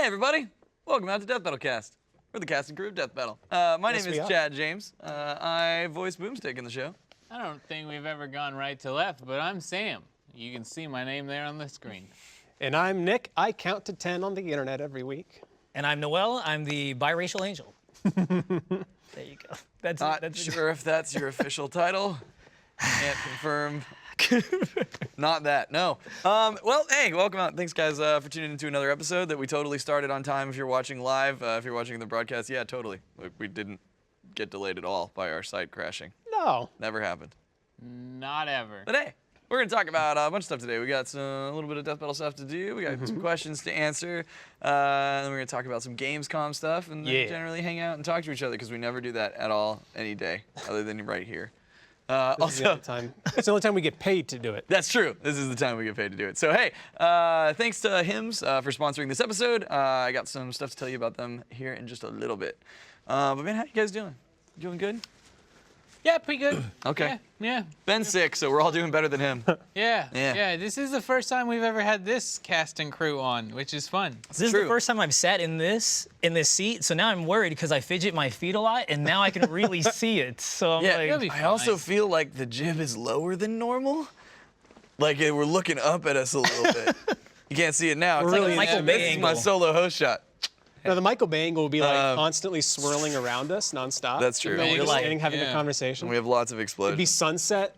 everybody. Welcome out to Death Battle Cast. We're the casting crew of Death Battle. My name is Chad James. I voice Boomstick in the show. I don't think we've ever gone right to left, but I'm Sam. You can see my name there on the screen. And I'm Nick. I count to 10 on the internet every week. And I'm Noel. I'm the biracial angel. There you go. That's sure if that's your official title. Can't confirm. Not that, no. Well, hey, welcome out. Thanks, guys, for tuning into another episode that we totally started on time. If you're watching live, if you're watching the broadcast, yeah, totally. We didn't get delayed at all by our site crashing. No. Never happened. Not ever. But hey, we're going to talk about a bunch of stuff today. We got a little bit of Death Battle stuff to do. We got some questions to answer. And then we're going to talk about some Gamescom stuff and then generally hang out and talk to each other because we never do that at all any day other than right here. Also, it's the only time we get paid to do it. That's true. This is the time we get paid to do it. So hey, thanks to Hims for sponsoring this episode. I got some stuff to tell you about them here in just a little bit. But man, how you guys doing? Doing good? Yeah, pretty good. Okay. Yeah. Ben's sick, so we're all doing better than him. Yeah. This is the first time we've ever had this cast and crew on, which is fun. This is the first time I've sat in this seat, so now I'm worried because I fidget my feet a lot, and now I can really see it. So I'm like, I also feel like the jib is lower than normal. Like we're looking up at us a little bit. You can't see it now. It's really like Michael Bay this is my angle. solo host shot. No, the Michael Bay angle will be like constantly swirling around us nonstop. That's true. We're just Like, standing having a conversation. We have lots of It'd be explosions. sunset.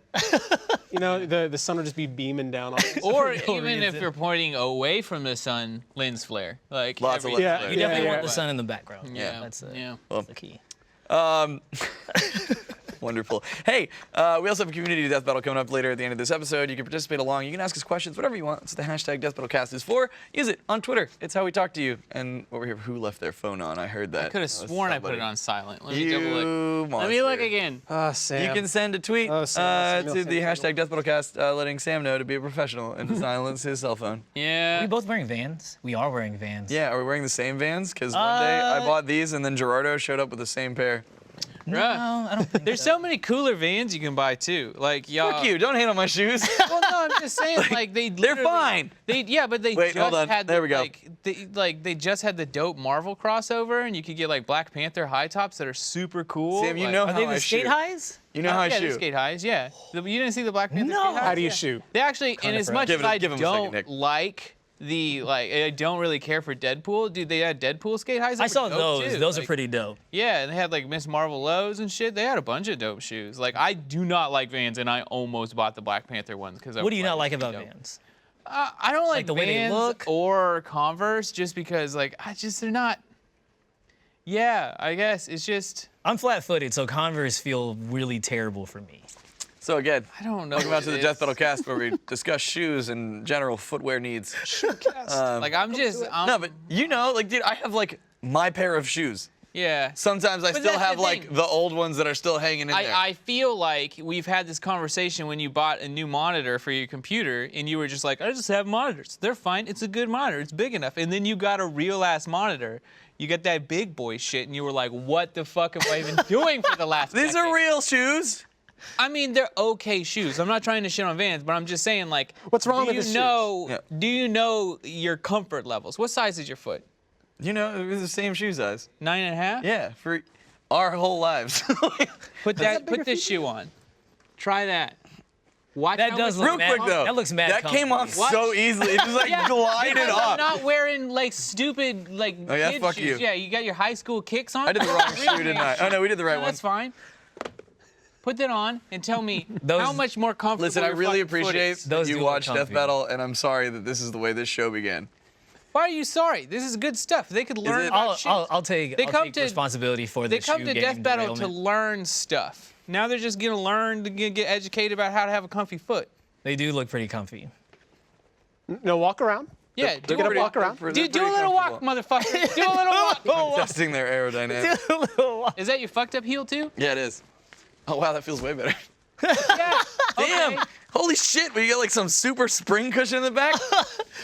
You know, the sun will just be beaming down on us. Or even if you're pointing away from the sun, lens flare. Like Lots of everything. lens you flare. definitely want yeah. the sun in the background. Yeah. That's Yeah. the key. Wonderful. Hey, we also have a community Death Battle coming up later at the end of this episode. You can participate along. You can ask us questions, whatever you want. That's what the hashtag Death Battle Cast is for. Use it on Twitter. It's how we talk to you. And over here, who left their phone on? I heard that. I could have That was sworn I put somebody. it on silent. Let me double look. You Let me look monster. again. Sam. You can send a tweet Oh, Sam, to the hashtag Death Battle Cast, letting Sam know to be a professional and to silence his cell phone. Yeah. Are we both wearing Vans? We are wearing Vans. Yeah, are we wearing the same Vans? Because one day I bought these and then Gerardo showed up with the same pair. No, I don't think There's so many cooler Vans you can buy too. Like y'all. Fuck you! Don't hate on my shoes. Well, no, I'm just saying, like they're literally- fine. But they Wait, just hold on. had There we go. They just had the dope Marvel crossover, and you could get like Black Panther high tops that are super cool. Sam, you like, know Are how they I the skate shoot. highs? You know how I yeah, the shoot. skate highs, yeah. You didn't see the Black Panther No. skate highs? How do you Yeah. shoot? They actually, and as much Give as it- I give him a second, don't Nick. like I don't really care for Deadpool. Dude, they had Deadpool skate highs. They I were saw dope, those. too. Those are Like, pretty dope. Yeah, and they had like Miss Marvel lows and shit. They had a bunch of dope shoes. Like I do not like Vans, and I almost bought the Black Panther ones because. What do you not like about Vans? I don't like the way they Vans look? or Converse just because like they're not. Yeah, I guess it's just I'm flat-footed, so Converse feel really terrible for me. So again, I don't know. welcome what out to the it Death is. Battle Cast where we discuss shoes and general footwear needs. Like I'm No, but you know, like, dude, I have like my pair of shoes. yeah. Sometimes I But still that's have the like thing. the old ones that are still hanging in there. I feel like we've had this conversation when you bought a new monitor for your computer and you were just like, I just have monitors. They're fine. It's a good monitor. It's big enough. And then you got a real ass monitor. You got that big boy shit and you were like, what the fuck am I even doing for the last These decade? are real shoes. I mean, they're okay shoes. I'm not trying to shit on Vans, but I'm just saying, like, What's wrong do with you the shoes? know? Yeah. Do you know your comfort levels? What size is your foot? You know, it's the same shoe size. 9.5? Yeah, for our whole lives. Put this shoe on. Try that. Watch That how does much- look Real quick though, That looks mad that came off comfy. so easily. It just like glided because off. I'm not wearing like stupid like Oh, yeah? kid Fuck shoes. you. Yeah, you got your high school kicks on. I did the wrong shoe, didn't I? Oh no, we did the right No, one. that's fine. Put that on and tell me Those- how much more comfortable. Listen, I your really fucking foot appreciate is. that Those you do look watched Death comfy. Battle, and I'm sorry that this is the way this show began. Why are you sorry? This is good stuff. They could learn it? about shit. I'll take responsibility for They the come shoe to game Death Battle to derailment. learn stuff. Now they're just gonna learn to get educated about how to have a comfy foot. They do look pretty comfy. No, walk around. Yeah, They're do gonna pretty- walk around. they're do a pretty little walk, comfortable. motherfucker. Do a little walk. Testing their aerodynamics. Is that your fucked up heel too? Yeah, it is. Oh wow, that feels way better. Yeah. Damn! Okay. Holy shit! We get like some super spring cushion in the back.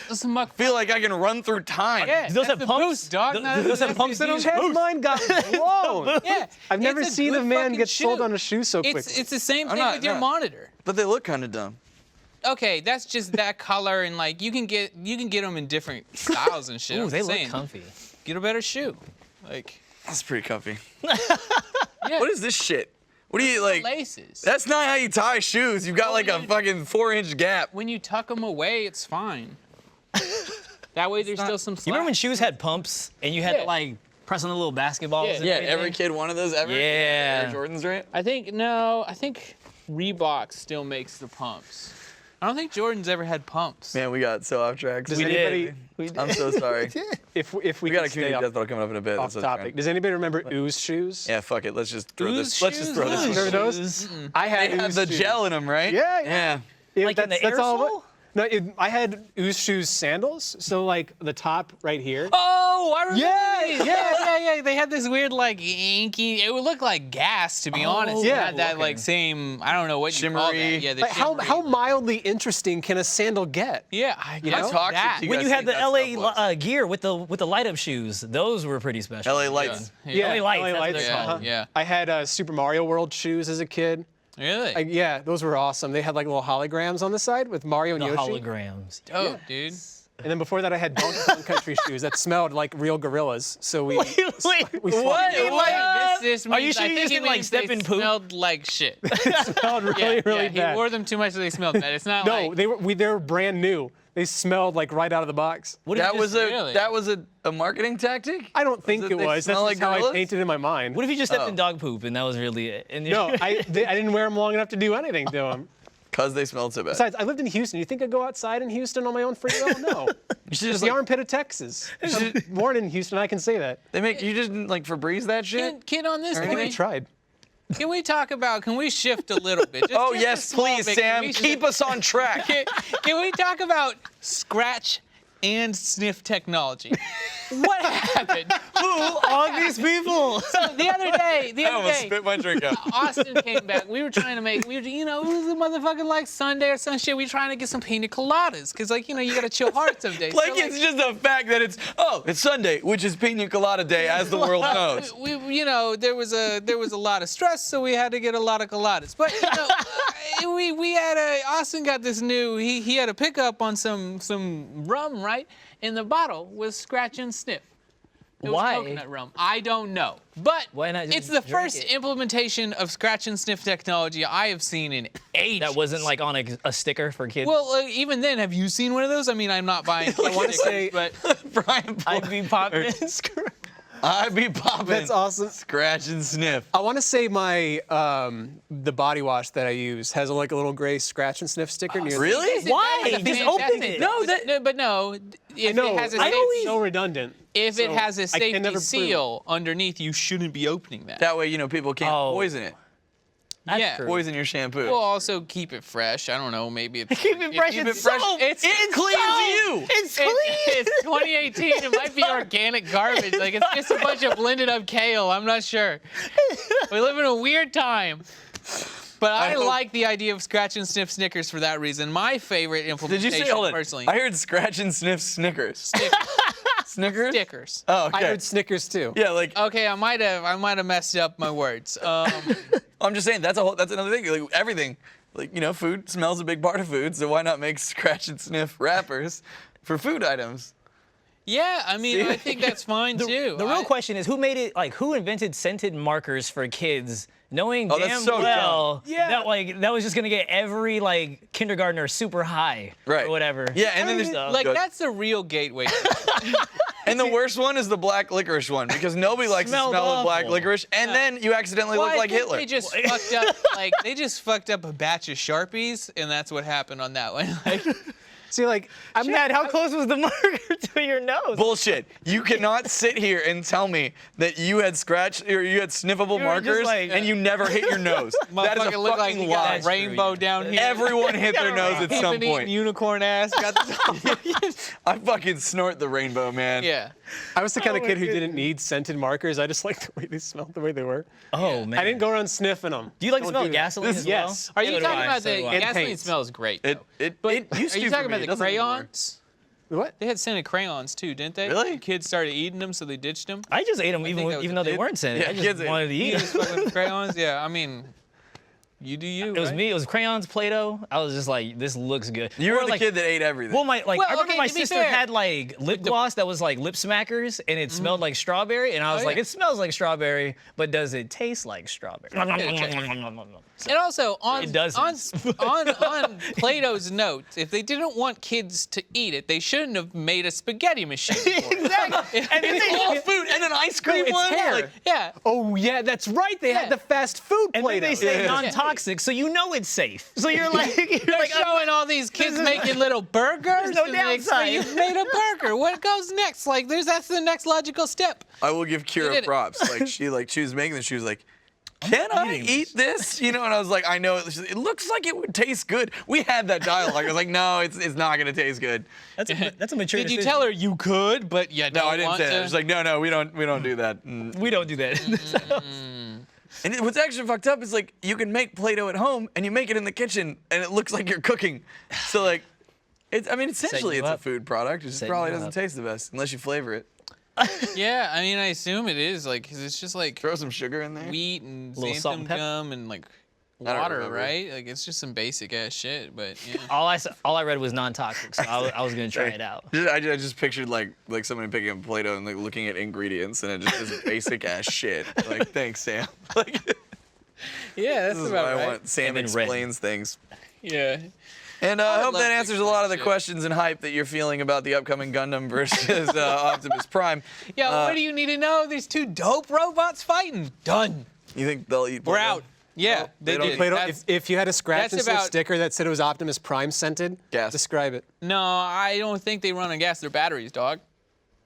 Some muck. Feel like I can run through time. Yeah, Do those that's have the pumps? boost, dog. Do No, those have that's pumps in the them? boost. Head mine got blown. Yeah. I've never it's a seen good a man fucking get sold shoe. on a shoe so quickly. It's the same I'm thing not- with your no. monitor. But they look kind of dumb. okay, that's just that color, and like you can get them in different styles and shit. Ooh, I'm they saying, look comfy. Get a better shoe. Like, That's pretty comfy. yeah, What is this shit? What do you like? laces? That's not how you tie shoes. You've got like a fucking 4-inch gap. When you tuck them away, it's fine. That way there's still some slack. You remember when shoes had pumps and you had Yeah. to like press on the little basketballs? Yeah. and Yeah, everything? every kid wanted those ever. Yeah. Air Jordans, right? I think Reebok still makes the pumps. I don't think Jordan's ever had pumps. Man, we got so off track. Does We anybody, did. I'm so sorry. if we We got a could stay community off, death battle coming up in a bit. off That's what's topic, fine. does anybody remember Ooze shoes? Yeah, fuck it. Let's just throw Ooze this. Let's just shoes? throw this. Ooze Remember those? Shoes. I had They had Ooze the shoes. gel in them, right? Yeah, Yeah. Yeah, Like in the that's all. airsole? No, I had Ooze shoes sandals. So like the top right here. Oh, I remember Yeah, these. Yeah. They had this weird like inky. It would look like gas, to be honest. It yeah. had that like same. I don't know what you call that. Shimmery. Yeah, the Like shimmery. how mildly interesting can a sandal get? Yeah, I You guess know? Toxic that. to you When guys you had think the that LA stuff was. gear with the light up shoes, those were pretty special. LA Lights. Yeah. LA Lights, that's what they're Yeah, called. yeah. I had Super Mario World shoes as a kid. Really? Yeah, those were awesome. They had like little holograms on the side with Mario and The Yoshi. holograms. Dope, dude. And then before that, I had Donkey Kong Country shoes that smelled like real gorillas. So we. Wait, we what? fucking- What? This Are you means- sure I you think just it didn't, like, means step they in poop? smelled like shit. smelled really, really He bad. wore them too much, so they smelled bad. It's not No, like. they were brand new. They smelled like right out of the box. What if That you was just, Really? that was a marketing tactic? I don't think it it they was. That's smell just like how I gorillas? painted in my mind. what if you just stepped Oh. in dog poop and that was really it? And No, I didn't wear them long enough to do anything to them. Because they smelled so bad. Besides, I lived in Houston. You think I'd go outside in Houston on my own free will? No. You should It's just the like, armpit of Texas. I'm born in Houston. I can say that. they make you just like Febreze that shit. Kid on this, I think I tried. can we talk about? Can we shift a little bit? Just, Oh just a yes, small please, bit. Can Sam. we Keep us on track. Can we talk about scratch and sniff technology? What happened? who are these people? So the other day, I almost spit my drink out. Austin came back. We were trying to make, it was a motherfucking like Sunday or some shit. We were trying to get some pina coladas. Cause like, you gotta chill hard some days. Like it's just a fact that it's Sunday, which is Pina Colada Day, as the world knows. there was a lot of stress, so we had to get a lot of coladas. But we had Austin got this new. He had a pickup on some rum, right? And the bottle was scratch and sniff. It was Why? coconut rum. I don't know. But Why not just it's the drink first it? implementation of scratch and sniff technology I have seen in ages. That wasn't like on a sticker for kids. Well, even then, have you seen one of those? I mean, I'm not buying. I want to say but Brian, I'd be popping. I be popping. that's awesome. Scratch and sniff. I want to say my the body wash that I use has like a little gray scratch and sniff sticker near. Really? Why? That's a Just fantastic- open it. No, if No, it has a I safety, always so redundant. if it so has a I can never safety prove. seal underneath, you shouldn't be opening that. That way, people can't Oh. poison it. That's yeah. true. Poison your shampoo. We'll also keep it fresh. I don't know. Maybe it's Keep it fresh. keep It's it fresh. soap. It's It cleans you. It's clean. It's 2018. It might be organic garbage. Like it's just a bunch of blended up kale. I'm not sure. We live in a weird time. But I hope- like the idea of scratch and sniff Snickers for that reason. My favorite Did implementation, you say, hold on, personally, I heard scratch and sniff Snickers. Snickers? Stickers. Oh, I okay. heard Snickers too. Yeah, like, Okay, I might have messed up my words. I'm just saying, that's another thing. Like, everything, food smells a big part of food, so why not make scratch and sniff wrappers for food items? Yeah, I mean, I think that's fine too. The real question is who made it, like, who invented scented markers for kids, knowing Oh, that's damn so well dumb. Yeah. that was just gonna get every, like, kindergartner super high Right. or whatever. Yeah, and then I mean, there's like Good. that's the real gateway. And the worst one is the black licorice one, because nobody likes the Smells smell of black awful. licorice, and then you accidentally Well, look I like think Hitler. They just fucked up. Like they just fucked up a batch of Sharpies, and that's what happened on that one. Like, See, like I'm Chad, how close was the marker to your nose? Bullshit. You cannot sit here and tell me that you had sniffable were markers just like- and you never hit your nose. That is a motherfucker looked like fucking he got lie. a That's true, rainbow yeah. down here. Everyone hit their nose at some Peeping, eating point. unicorn ass. Got this. I fucking snort the rainbow, man. Yeah. I was the kind of my kid who goodness. didn't need scented markers. I just liked the way they smelled, the way they were. Oh man. I didn't go around sniffing them. Do you like Don't smell do that. gasoline as well? Yes. Are So you do talking I, about so the do I. And gasoline paint. smells great? It used Are to you for talking me. about It the doesn't anymore. crayons? What? They had scented crayons too, didn't they? Really? Kids started eating them, so they ditched them. I just ate them think that was even a though they kid. weren't scented. Yeah, I kids just ate wanted to You eat just fucking with crayons? Yeah, I mean, You do you. It was right? me. It was crayons, Play-Doh. I was just like, this looks good. You Or, were the like, kid that ate everything. Well, I remember okay, my to be sister fair, had like lip gloss that was like lip smackers, and it smelled like strawberry, and I was like, yeah. it smells like strawberry, but does it taste like strawberry? And also on It doesn't. on Play-Doh's note, if they didn't want kids to eat it, they shouldn't have made a spaghetti machine. For it. Exactly. And it's all food and an ice cream It's one. hair. Like, Yeah. Oh yeah, that's right. They Yeah. had the fast food And then they Play-Doh. say non-toxic, so you know it's safe. So you're like, They're showing all these kids making little burgers. no and, like, so downside. you've made a burger. What goes next? Like, that's the next logical step. I will give Kira did it. props. Like she was making this. She was like, "Can I eat this?" You know, and I was like, "I know it looks like it would taste good." We had that dialogue. I was like, "No, it's not gonna taste good." that's a mature Did you decision. tell her you could, but you don't No, I didn't want say to? that. She's like, "No, we don't do that." We don't do that. And what's actually fucked up is like you can make Play-Doh at home and you make it in the kitchen and it looks like you're cooking. So like, essentially you it's a up. food product. It just Setting probably you doesn't up. taste the best unless you flavor it. Yeah, I mean, I assume it is, like, 'cause it's just like Throw some sugar in there. wheat and Little salt xanthan and pepper. gum and like don't water, remember. right? Like, it's just some basic ass shit, but yeah. all I read was non-toxic, so I was gonna try it out. I just pictured like somebody picking up Play-Doh and like looking at ingredients and it just is basic ass shit. Like, thanks, Sam. Like, Yeah, that's this is about what I right. want. Sam And then red. explains things. Yeah. And I hope love that to answers a lot of the explain shit. questions and hype that you're feeling about the upcoming Gundam versus Optimus Prime. Yeah, what do you need to know? There's two dope robots fighting. Done. You think they'll eat We're Play-Doh? out. Yeah, they don't did. Play-Doh, That's- if you had a scratch that's and sniff about- sticker that said it was Optimus Prime scented, Gas. describe it. No, I don't think they run on gas. They're batteries, dog.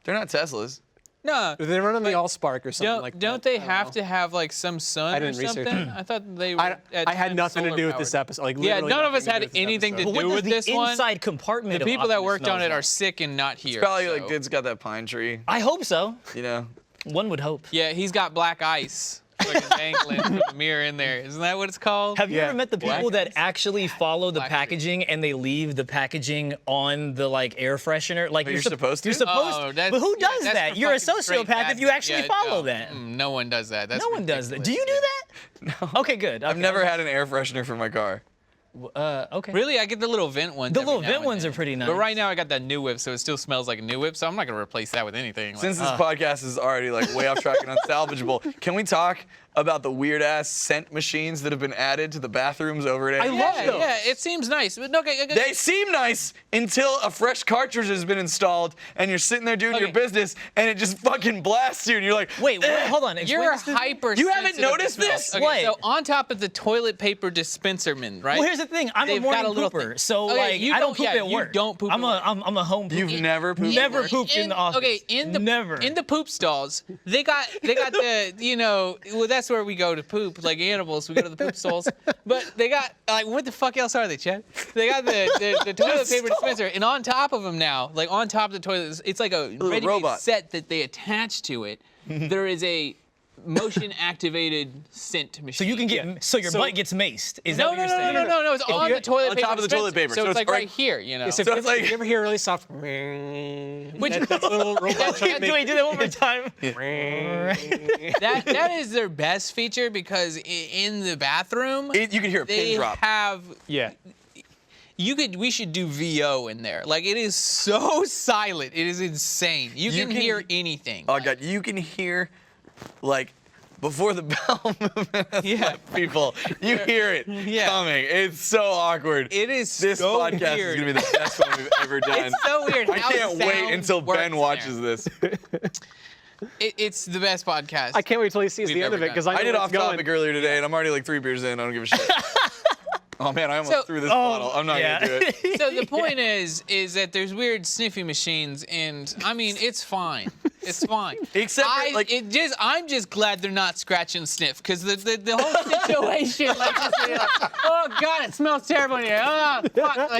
They're not Teslas. No. They run on the Allspark or something like that. Don't they I don't have know. to have like some sun I or didn't research something? it. I thought they were. I had nothing to do with this episode. Like, Yeah, literally none of us nothing had to do with this anything to episode. But do what with does this the one. inside compartment The of people that Optimus worked on smells it are like? sick and not here. Probably so. like it's got that pine tree, I hope so. you know. One would hope. Yeah, he's got black ice. Fucking dangling with a mirror in there. Isn't that what it's called? Have you Yeah. ever met the Black people that ice. actually follow the Black packaging and they leave the packaging on the like air freshener? Like you're supposed to? You're supposed Oh, to. that's- But who yeah, does that's that? for You're a fucking straight sociopath if you bad- actually yeah, follow no, that. No one does that. That's No one does that. Do you ridiculous. do that? No. Okay, good. I've Okay. never had an air freshener for my car. Okay. Really, I get the little vent ones. The every little now vent and ones then. are pretty nice. But right now I got that new whip, so it still smells like a new whip. So I'm not gonna replace that with anything. Like, Since this podcast is already like way off track and unsalvageable, can we talk about the weird ass scent machines that have been added to the bathrooms over at I AMC? love yeah, those. yeah, it seems nice. But okay, They seem nice until a fresh cartridge has been installed and you're sitting there doing your Okay. business and it just fucking blasts you and you're like, Wait, hold on. Explain you're this to me. hyper. You haven't sensitive to noticed smells. this? Okay, What? so on top of the toilet paper dispenserman, right? Well, here's the thing. I'm They've a morning got a little pooper, thing. so Okay, like you I don't don't- poop yeah, at you work. don't poop I'm at I'm a home pooper. You've never pooped? Never pooped in the office. Okay, in the Never. in the poop stalls, they got the well that's where we go to poop like animals. We go to the poop stalls, but they got like what the fuck else are they, Chad? They got the toilet paper dispenser, and on top of them now, like on top of the toilet, it's like a ready-made robot. set that they attach to it. There is a motion activated scent machine. So you can get so your butt gets maced. Is that No, what no, you're no, saying? no, no, no. It's on the toilet on paper. top of the toilet dispenser. paper, So so it's it's like right- right here, you know. So So it's like- you ever hear really soft? Which That little robot chuck Do we do that one more time? that is their best feature because in the bathroom you can hear a they pin drop. have Yeah. we should do VO in there. Like it is so silent. It is insane. You can hear anything. Oh god, you can hear like before the bowel movement has Yeah. left people. You hear it Yeah. coming. It's so awkward. It is This so podcast weird. is gonna be the best one we've ever done. It's so weird. I how can't wait sound until works Ben in watches there. this. It's the best podcast. I can't wait till he sees We've the end of ever it because done. I know I did where off it's going. topic earlier today, and I'm already like 3 beers in. I don't give a shit. Oh man, I almost So- threw this bottle. I'm not yeah. gonna do it. So the point is that there's weird sniffy machines, and I mean it's fine. It's fine. Except for, like- I'm just glad they're not scratch and sniff, because the whole situation, like, just, oh god, it smells terrible in here. Oh, fuck. Like,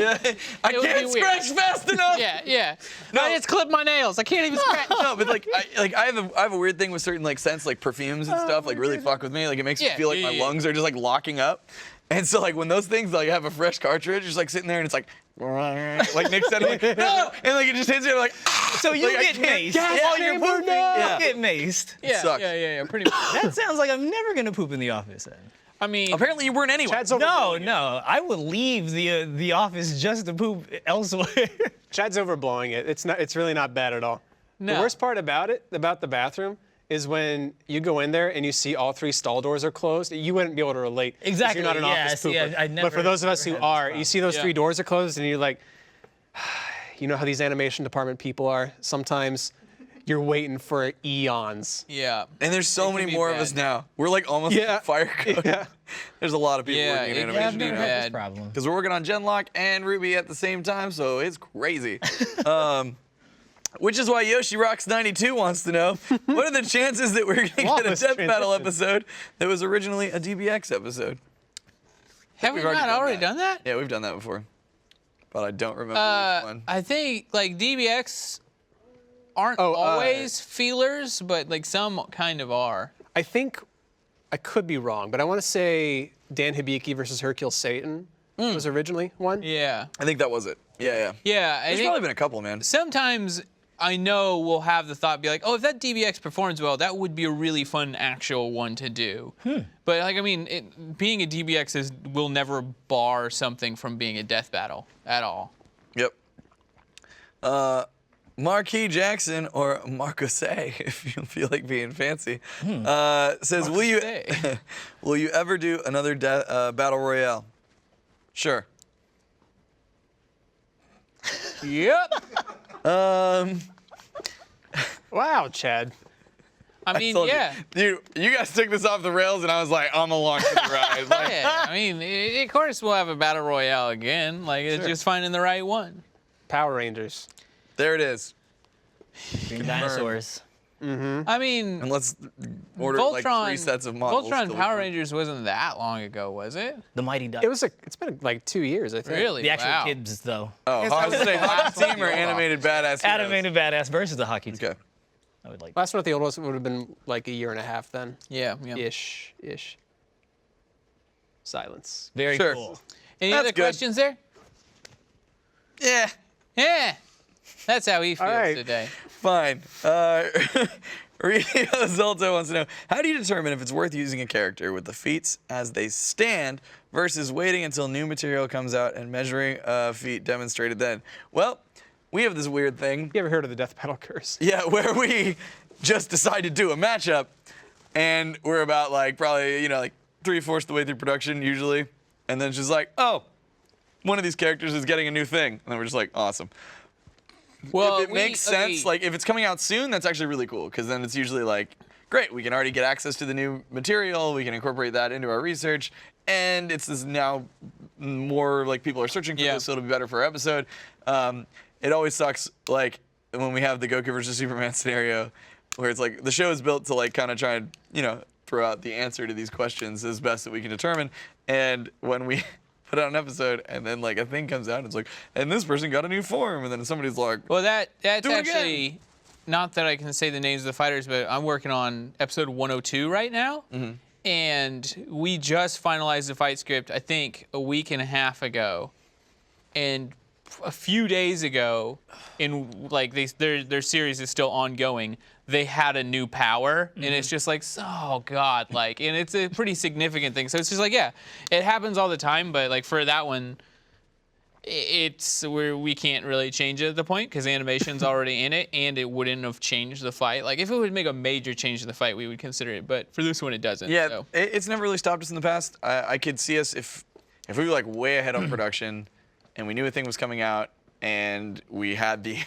I it would be can't weird. scratch fast enough. Yeah, yeah. No. I just clipped my nails. I can't even scratch. No, but like I have a weird thing with certain like scents, like perfumes and stuff, like really fuck with me. Like it makes me Yeah, feel like yeah, my yeah. lungs are just like locking up. And so like when those things like have a fresh cartridge, just like sitting there and it's like Nick said, I'm like, no, and like it just hits you I'm like, So you like, I get can't- maced while you're pooping. Yeah. You get maced. Yeah, sucks. yeah, pretty much. That sounds like I'm never gonna poop in the office then. I mean, Apparently you weren't anyway. Chad's No, overblowing it. no. I would leave the office just to poop elsewhere. Chad's overblowing it. It's really not bad at all. No. The worst part about the bathroom, is when you go in there and you see all 3 stall doors are closed. You wouldn't be able to relate. 'Cause Exactly, You're not an yeah, office see, pooper. I But for those of us who never had are, this you see those Yeah. 3 doors are closed and you're like, you know how these animation department people are? Sometimes you're waiting for eons. yeah. And there's so It can many be more of bad. us now. We're like almost Yeah. fire code. Yeah. There's a lot of people Yeah, working in it- animation. yeah, I've never Bad. had this problem. Because we're working on Genlock and Ruby at the same time, so it's crazy. Which is why Yoshi Rocks 92 wants to know, what are the chances that we're going to get a Flawless Death Battle transition. episode that was originally a DBX episode? Have we we've already not done already that. done that? Yeah, we've done that before. But I don't remember which one. I think like DBX aren't Oh, always feelers, but like some kind of are. I think, I could be wrong, but I want to say Dan Hibiki versus Hercule Satan was originally one. Yeah. I think that was it. Yeah. Yeah. I There's think probably been a couple, man. sometimes I know we'll have the thought be like, oh, if that DBX performs well, that would be a really fun actual one to do. But like, I mean, being a DBX will never bar something from being a death battle at all. Yep. Marquis Jackson, or Marcose, if you feel like being fancy, says, will you Marcose. will you ever do another battle royale? Sure. Yep. Wow, Chad. I mean, Told you. yeah. Dude, you guys took this off the rails, and I was like, I'm along for the ride. Like, Yeah, I mean, of course we'll have a battle royale again. Like, it's just finding the right one. Power Rangers. there it is. Green dinosaurs. I mean, And let's order like 3 sets of models. Voltron till we Power can- Rangers wasn't that long ago, was it? The Mighty Ducks. It's been like 2 years, I think. Really? the actual Wow. kids, though. Oh, I was gonna say hockey team or Hold on. animated badass. Heroes? Animated Badass versus the hockey team. Okay. I would like. Last one at the oldest would have been like a year and a half then. Yeah, yeah. Ish. Silence. Very Sure. cool. Any That's other good. questions there? Yeah. Yeah. That's how he feels right. today. Fine. Rio Zolto wants to know, how do you determine if it's worth using a character with the feats as they stand versus waiting until new material comes out and measuring a feat demonstrated then? Well, we have this weird thing. You ever heard of the Death Battle Curse? Yeah, where we just decide to do a matchup, and we're about like probably, like 3/4 the way through production usually, and then it's just like, oh, one of these characters is getting a new thing, and then we're just like, awesome. Well, If it makes sense, like if it's coming out soon, that's actually really cool, because then it's usually like, great, we can already get access to the new material, we can incorporate that into our research, and it's this now more like people are searching for Yeah. this, so it'll be better for our episode. It always sucks, like when we have the Goku versus Superman scenario, where it's like the show is built to like kind of try and throw out the answer to these questions as best that we can determine, and when we put out an episode and then like a thing comes out and it's like, and this person got a new form, and then somebody's like, well, that's Do it again. actually not that I can say the names of the fighters, but I'm working on episode 102 right now. And we just finalized the fight script, I think, a week and a half ago. And a few days ago, in like their series is still ongoing, they had a new power, and it's just like, oh god, like, and it's a pretty significant thing. So it's just like, yeah, it happens all the time, but like for that one, it's where we can't really change it at the point because animation's already in it, and it wouldn't have changed the fight. Like if it would make a major change to the fight, we would consider it, but for this one, it doesn't. yeah, So. it's never really stopped us in the past. I could see us if we were like way ahead on production, and we knew a thing was coming out, and we had the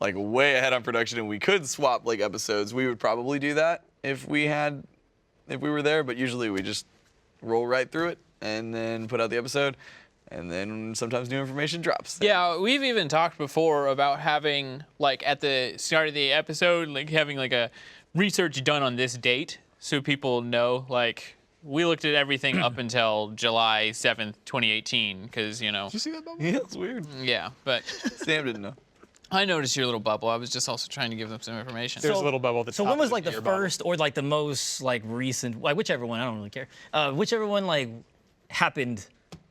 like way ahead on production, and we could swap like episodes. We would probably do that if we were there, but usually we just roll right through it and then put out the episode, and then sometimes new information drops. Yeah, we've even talked before about having, like, at the start of the episode, like, having, like, a research done on this date so people know, like, we looked at everything up until July 7th, 2018, because, Did you see that bubble? Yeah, it's weird. yeah, but Sam didn't know. I noticed your little bubble. I was just also trying to give them some information. There's a little bubble at the So top when was of like the beer bottle. first or like the most like recent, like whichever one, I don't really care. Whichever one like happened,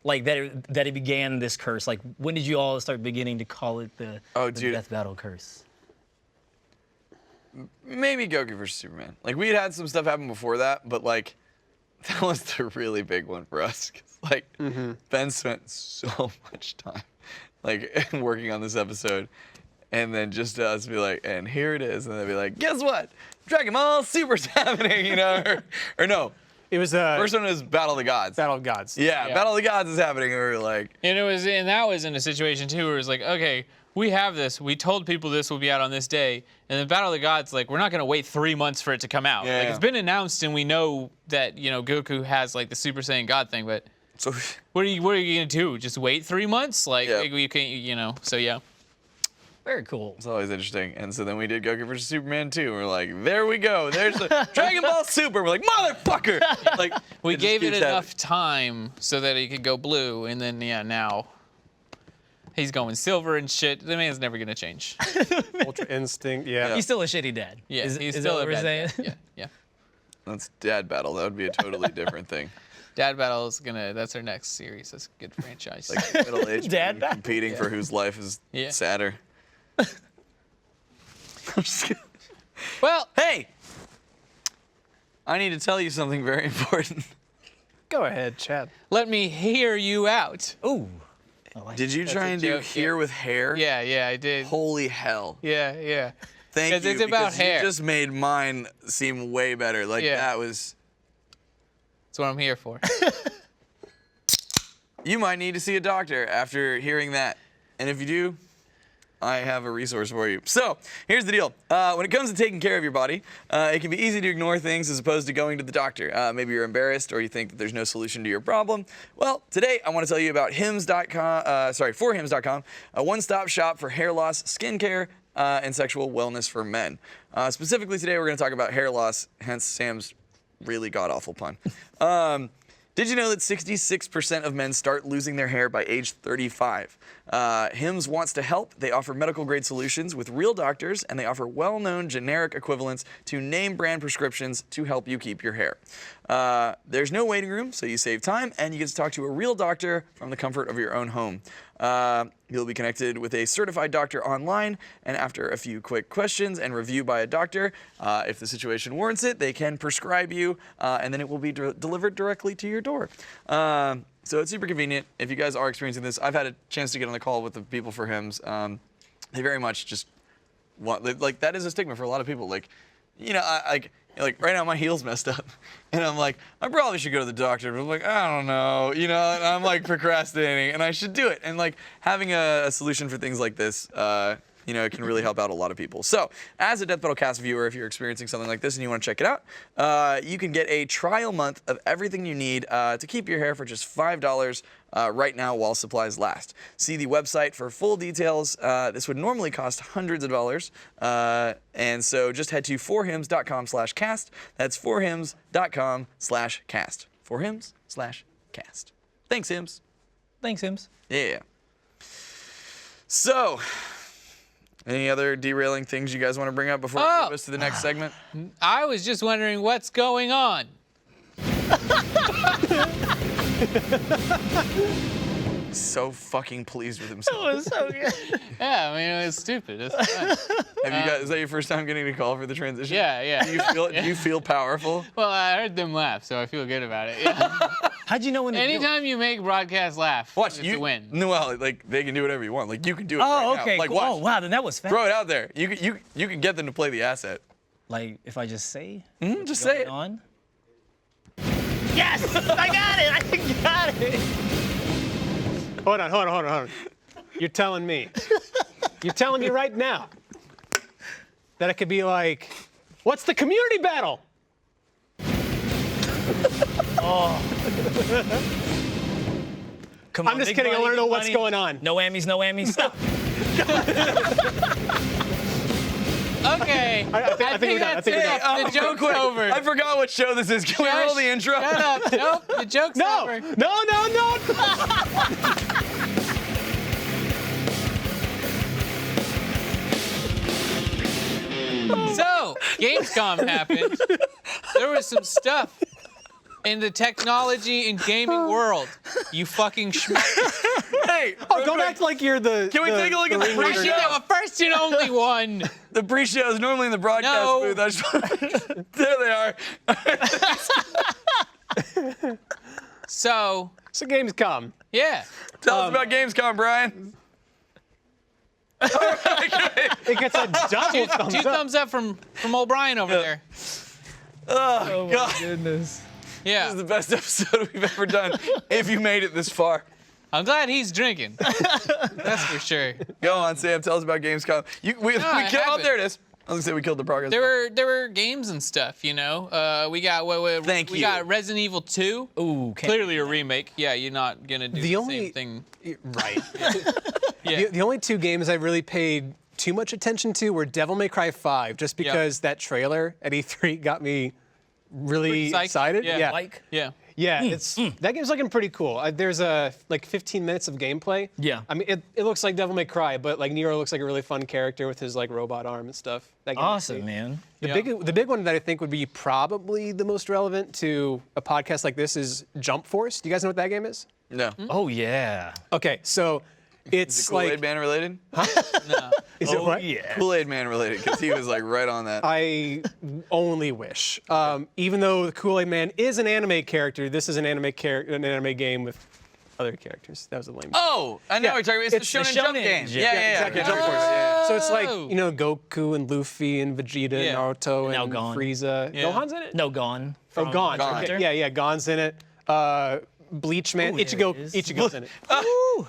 like that it began this curse. Like when did you all start beginning to call it the Dude. Death Battle curse? Maybe Goku versus Superman. Like we had some stuff happen before that, but like that was the really big one for us. 'Cause, like, Ben spent so much time, like, working on this episode. And then just to us be like, and here it is. And they'd be like, guess what? Dragon Ball Super's happening, you know? Or no. It was First one was Battle of the Gods. Battle of Gods. Yeah, Yeah. Battle of the Gods is happening. And we were like, And that was in a situation too where it was like, okay, we have this. We told people this will be out on this day, and the Battle of the Gods, like, we're not gonna wait 3 months for it to come out. Yeah. Like, it's been announced, and we know that Goku has like the Super Saiyan God thing, but so what are you gonna do? Just wait 3 months? Like, Yeah. you can't, So yeah. Very cool. it's always interesting. And so then we did Goku vs. Superman 2. And we're like, there we go. There's the Dragon Ball Super. We're like, motherfucker. Like, We just gave it keeps enough time so that he could go blue, and then now he's going silver and shit. The man's never gonna change. Ultra Instinct. Yeah. He's still a shitty dad. Yeah, is, he's is still that a what we're bad saying? dad. Yeah. That's Dad Battle. That would be a totally different thing. Dad Battle is that's our next series. That's a good franchise. Like middle-aged Dad men Battle? competing for whose life is Yeah. sadder. I'm just kidding. well, Hey! I need to tell you something very important. Go ahead, Chad. let me hear you out. Ooh. I like Did you try a and do joke, here yeah. with hair? Yeah, I did. Holy hell. Yeah. Thank 'Cause you. it's about because hair. You just made mine seem way better. Like, Yeah. that was... That's what I'm here for. You might need to see a doctor after hearing that. And if you do, I have a resource for you. So, here's the deal. When it comes to taking care of your body, it can be easy to ignore things as opposed to going to the doctor. Maybe you're embarrassed or you think that there's no solution to your problem. Well, today I want to tell you about forhims.com, a one-stop shop for hair loss, skincare, and sexual wellness for men. Specifically today, we're going to talk about hair loss, hence Sam's really god-awful pun. Did you know that 66% of men start losing their hair by age 35? Hims wants to help. They offer medical-grade solutions with real doctors, and they offer well-known generic equivalents to name-brand prescriptions to help you keep your hair. There's no waiting room, so you save time, and you get to talk to a real doctor from the comfort of your own home. You'll be connected with a certified doctor online, and after a few quick questions and review by a doctor, if the situation warrants it, they can prescribe you, and then it will be delivered directly to your door. So it's super convenient. If you guys are experiencing this, I've had a chance to get on the call with the people for Hims. They very much just want, like, that is a stigma for a lot of people. Like, like right now my heel's messed up, and I'm like, I probably should go to the doctor, but I'm like, I don't know, and I'm like procrastinating, and I should do it. And like having a solution for things like this, it can really help out a lot of people. So, as a Death Battle Cast viewer, if you're experiencing something like this and you want to check it out, you can get a trial month of everything you need to keep your hair for just $5 right now while supplies last. See the website for full details. This would normally cost hundreds of dollars, and so just head to forhims.com/cast. That's forhims.com/cast. forhims/cast. Thanks, Hims. Thanks, Hims. Yeah. So, any other derailing things you guys want to bring up before we move us to the next segment? I was just wondering what's going on. So fucking pleased with himself. was so good. Yeah, I mean, it was stupid. It's fun. Have you guys? Is that your first time getting a call for the transition? Yeah. Do you feel powerful? Well, I heard them laugh, so I feel good about it. Yeah. How'd you know when to do it? Anytime you make broadcast laugh, Watch it's you a win. No, well, like they can do whatever you want. Like you can do it. Oh, right okay. Now. Like Cool. watch. Oh, wow. Then that was fast. Throw it out there. You can get them to play the asset. Like, if I just say Just say it. on. Yes! I got it! I got it! Hold on. You're telling me right now that it could be like, what's the community battle? Come I'm on, just big kidding. I money, want to know big what's money. going on. No whammies, no whammies. Stop. Okay. I think we're done. that's it. The joke's over. I forgot what show this is. Can we roll the intro? Shut up. Nope. The joke's No. over. So, Gamescom happened. There was some stuff in the technology and gaming world. You fucking schmuck. Hey, Oh, don't act like you're the. Can we take a look at the ringleader. pre-show? The first and only one. The pre-show is normally in the broadcast No. booth. There they are. So, So Gamescom. yeah. Tell us about Gamescom, Brian. It gets a double thumbs Two up. thumbs up from O'Brien over there. Oh, God. Goodness. Yeah. This is the best episode we've ever done, if you made it this far. I'm glad he's drinking. That's for sure. Go on, Sam. Tell us about Gamescom. We I killed. Oh, haven't. there it is. I was gonna say we killed the progress. There were games and stuff, you know. We got Thank we you. got Resident Evil 2. Ooh, Clearly a remake. Yeah, you're not gonna do the only- same thing. Right. Yeah. The only two games I really paid too much attention to were Devil May Cry 5, just because that trailer at E3 got me really Pretty psyched. excited. Yeah. Yeah. Like, Yeah. Yeah, that game's looking pretty cool. There's like 15 minutes of gameplay. Yeah. I mean, it looks like Devil May Cry, but like Nero looks like a really fun character with his like robot arm and stuff. That game looks awesome, neat. man. The big one that I think would be probably the most relevant to a podcast like this is Jump Force. Do you guys know what that game is? No. Oh yeah. Okay, so it's Is it Kool-Aid like Man related? No. is it what? yeah. Kool-Aid Man related, because he was like right on that. I only wish. Even though the Kool-Aid Man is an anime character, this is an anime game with other characters. That was a lame. Oh, I know Yeah, what you're talking about. It's the it's Shonen the Jump Shonen game. Jump. Yeah. exactly. Okay. Jump Force. Yeah. So it's like Oh. Goku and Luffy and Vegeta Yeah. and Naruto Now and Gon. Frieza. Yeah. Gohan's in it? No, Gone. Oh, from Gon. Gon. Okay. Yeah, Gon's in it. Bleach Man. Ooh, there Ichigo. it is. Ichigo's in it.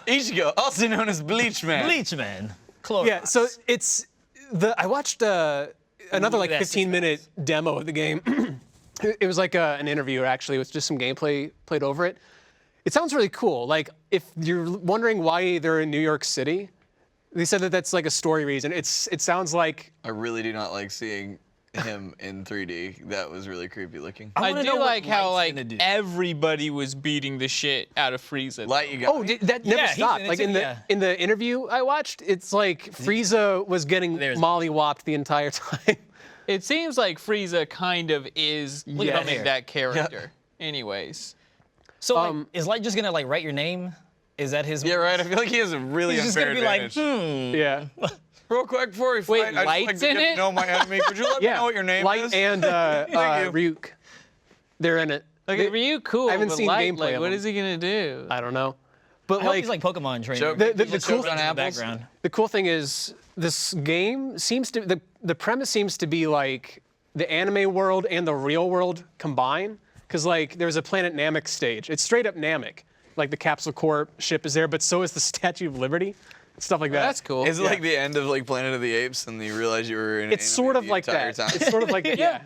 Ichigo, also known as Bleach Man. Bleach Man. Close. Yeah. So it's I watched another like that's 15-minute demo of the game. It was like an interview actually with just some gameplay played over it. It sounds really cool. Like if you're wondering why they're in New York City, they said that that's like a story reason. It sounds like I really do not like seeing him in 3D. That was really creepy looking. I wanna do know what like how Light's like gonna do. everybody was beating the shit out of Frieza. Light, you got oh me? that never Yeah, he's stopped. in it Like too, in the yeah. in the interview I watched, it's like Frieza was getting There's- mollywopped the entire time. It seems like Frieza kind of is at becoming here. that character. Anyways. So like, is Light just gonna like write your name? Is that his? Yeah, right. I feel like he has a really He's just unfair gonna be advantage. Yeah. Real quick before we Wait, fight, I just like Light's to in get it? to know my enemy. Could you let me Yeah. know what your name Light is? and you. Ryuk. They're in it. Okay, Ryu cool. I haven't but seen Light, gameplay like, of what him. is he gonna do? I don't know. But I hope he's like Pokemon Choke- trainer. The He'll cool choke on thing- apples. background. The cool thing is this game seems to the premise seems to be like the anime world and the real world combine. Because like there's a Planet Namek stage. It's straight up Namek. Like the Capsule Corp ship is there, but so is the Statue of Liberty. Stuff like that. That's cool. Is it like the end of like Planet of the Apes and you realize you were in It's anime sort of the like entire that. time? It's sort of like yeah.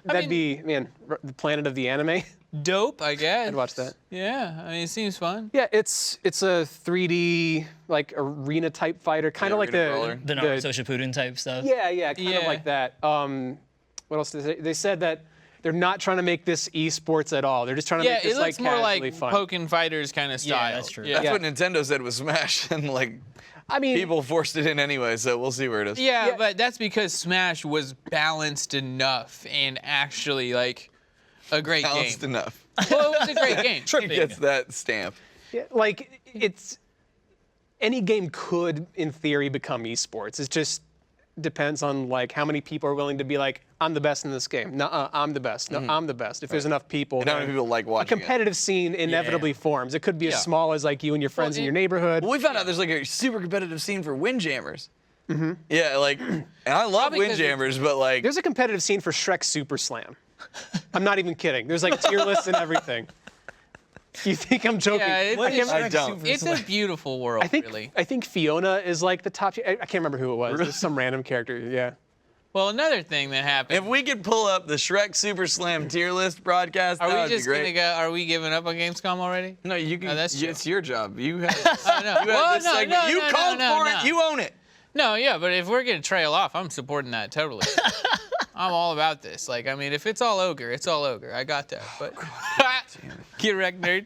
That'd mean- be the Planet of the Anime. Dope, I guess. I'd watch that. Yeah, I mean, it seems fun. Yeah, it's a 3D like arena type fighter, kind of like arena the brawler. The Naruto Shippuden type stuff. Yeah, kind of Yeah. like that. What else did they say? They said that they're not trying to make this esports at all. They're just trying to Yeah, make this it looks like more casually like fun. Pokken Fighters kind of style. that's true. That's Yeah. what Nintendo said with Smash, and like I mean, people forced it in anyway. So we'll see where it is. Yeah, Yeah. but that's because Smash was balanced enough and actually like a great Balanced game. enough. Well, it was a great game. He gets that stamp. yeah, like it's any game could, in theory, become esports. It just depends on like how many people are willing to be like, I'm the best in this game. No, I'm the best. No, I'm the best. If there's enough people, And how many then people like a watching it? competitive scene inevitably forms. It could be Yeah. as small as like you and your friends in it- your neighborhood. Well, we found out there's like a super competitive scene for Windjammers. Yeah, like, and I love Probably 'cause Windjammers, but like, There's a competitive scene for Shrek Super Slam. I'm not even kidding. There's like tier lists and everything. You think I'm joking? Yeah, it- I, can't, I don't. It's a beautiful world, really. I think Fiona is like the top. I can't remember who it was. It was some random character. Yeah. Well, another thing that happened. if we could pull up the Shrek Super Slam tier list broadcast, Are that we would be just great. gonna go? Are we giving up on Gamescom already? No, you can. Oh, that's true. It's your job. You had, I know. you had Well, this segment. You called for it. You own it. No, yeah, but if we're gonna trail off, I'm supporting that totally. I'm all about this. Like, I mean, if it's all ogre, it's all ogre. I got that. But get wrecked, nerd.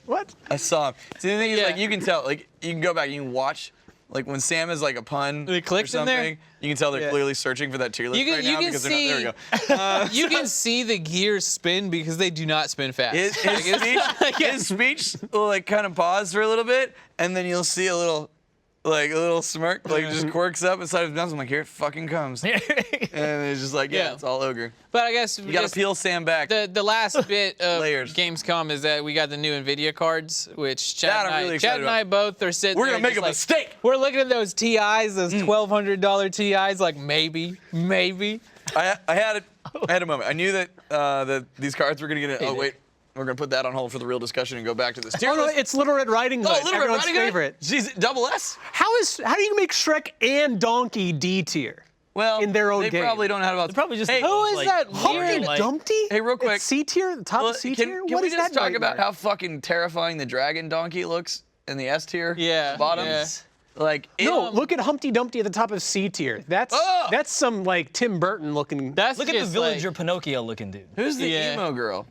What? I saw him. See, the thing is, Yeah. like, you can tell, like, you can go back, you can watch, like, when Sam is like a pun It or clicks in there? something, you can tell they're Yeah. clearly searching for that tier list You can- right you now can because they're not. There we see- go. You can see the gears spin because they do not spin fast. His Like, it's- speech will like kind of pause for a little bit, and then you'll see a little like a little smirk, like just quirks up inside his mouth. I'm like, here it fucking comes. And it's just like, yeah, Yeah. it's all ogre. But I guess You gotta peel Sam back. The last bit of Layers. Gamescom is that we got the new Nvidia cards, which That Chad, I'm really Chad excited and I about. both are sitting We're there gonna make a just like, mistake. We're looking at those TIs, those $1,200 TIs, like maybe. I had a moment. I knew that that these cards were gonna get in. Oh wait, we're gonna put that on hold for the real discussion and go back to this tier Oh no, list. it's Little Red Riding Hood. Little Red everyone's Riding Hood? favorite. Jeez, double S? How do you make Shrek and Donkey D tier? Well, In their own they game. probably don't know how about. They're probably just Hey, Who is like, that Humpty weird? like- Dumpty? Hey, real quick. It's C tier, the top well, of C can tier. can What we is just that talk about nightmare? how fucking terrifying the dragon donkey looks in the S tier? Yeah, Bottom. yeah. Like it, No, look at Humpty Dumpty at the top of C tier. That's Oh! that's some like Tim Burton looking That's Look at the just villager like, Pinocchio looking dude. who's the Yeah. emo girl?